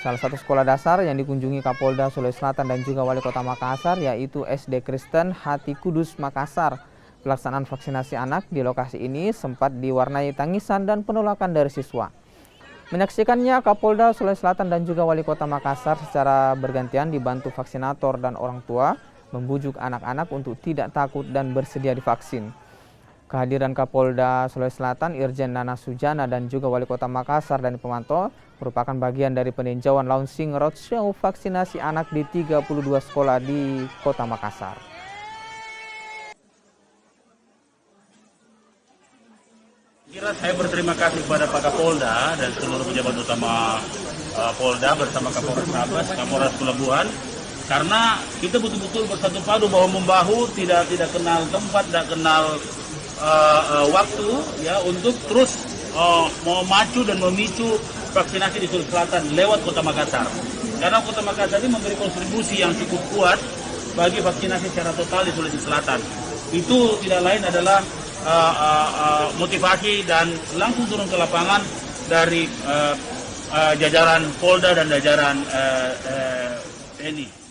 Salah satu sekolah dasar yang dikunjungi Kapolda Sulawesi Selatan dan juga Wali Kota Makassar yaitu SD Kristen Hati Kudus Makassar. Pelaksanaan vaksinasi anak di lokasi ini sempat diwarnai tangisan dan penolakan dari siswa. Menyaksikannya, Kapolda Sulawesi Selatan dan juga Wali Kota Makassar secara bergantian dibantu vaksinator dan orang tua membujuk anak-anak untuk tidak takut dan bersedia divaksin. Kehadiran Kapolda Sulawesi Selatan, Irjen Nana Sujana dan juga Wali Kota Makassar dan Pemantau merupakan bagian dari peninjauan launching roadshow vaksinasi anak di 32 sekolah di Kota Makassar. Saya berterima kasih kepada Pak Kapolda dan seluruh pejabat utama Polda bersama Kapolres Sabas, Kapolres Pelabuhan, karena kita betul-betul bersatu padu bahwa membahu tidak kenal tempat, tidak kenal waktu ya untuk terus memacu dan memicu vaksinasi di Sulawesi Selatan lewat Kota Makassar. Karena Kota Makassar ini memberi kontribusi yang cukup kuat bagi vaksinasi secara total di Sulawesi Selatan. Itu tidak lain adalah motivasi dan langsung turun ke lapangan dari jajaran Polda dan jajaran TNI.